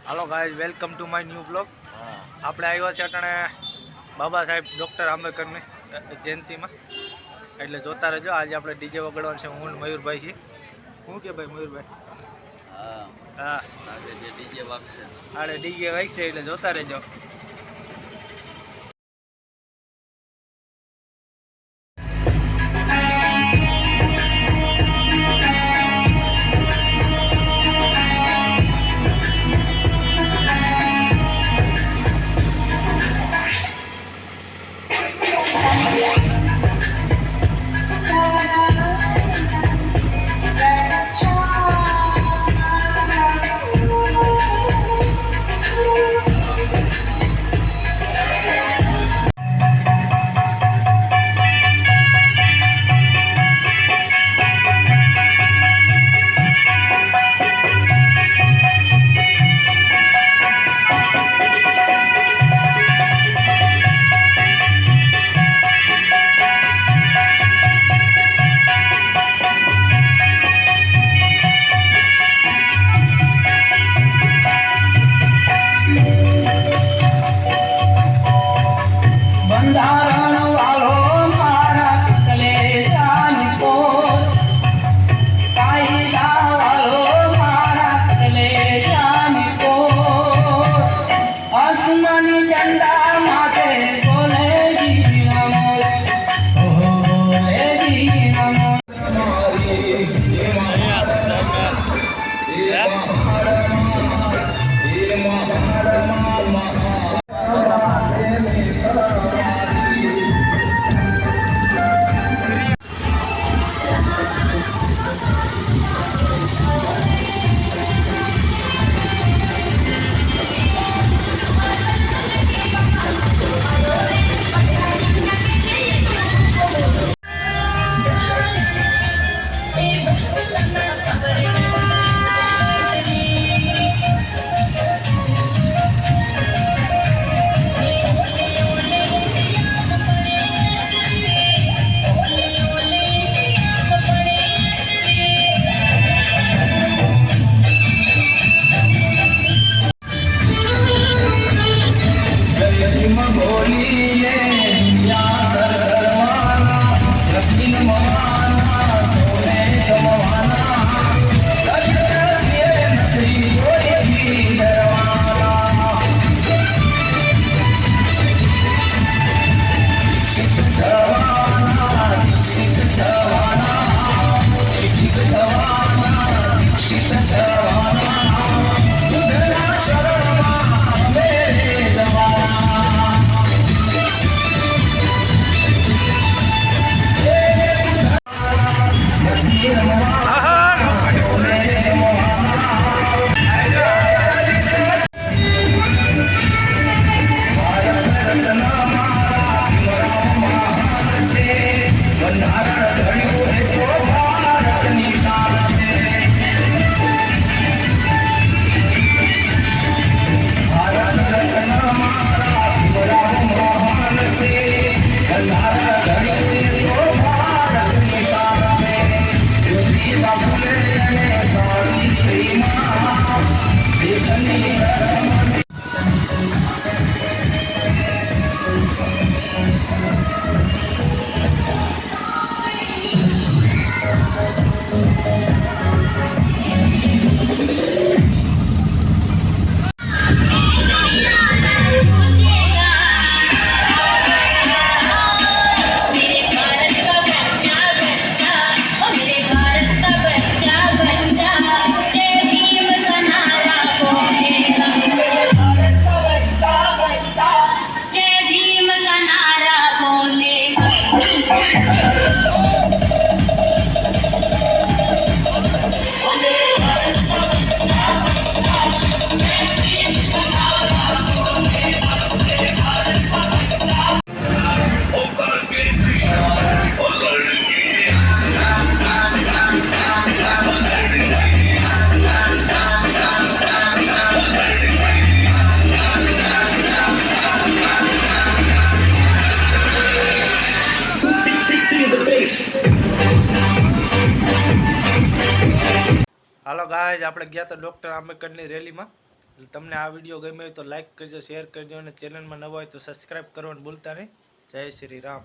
Hello guys, welcome to my new blog. આપણે આવ્યા છે અટાણે બાબા સાહેબ ડૉક્ટર આંબેડકરની જયંતિમાં, એટલે જોતા રહેજો। આજે આપણે ડીજે વગાડવાનું છે, હું મયુરભાઈ છીએ। શું કે ભાઈ મયુરભાઈ? હા, આજે ડીજે વાગશે, એટલે જોતા રહેજો। હાલો ગાઈઝ, આપણે ગયા તો ડૉક્ટર આંબેડકરની રેલીમાં, એટલે તમને આ વિડીયો ગમ્યો હોય તો લાઈક કરજો, શેર કરજો અને ચેનલમાં નવા હોય તો સબસ્ક્રાઈબ કરવાનું ભૂલતા નહીં. જય શ્રી રામ.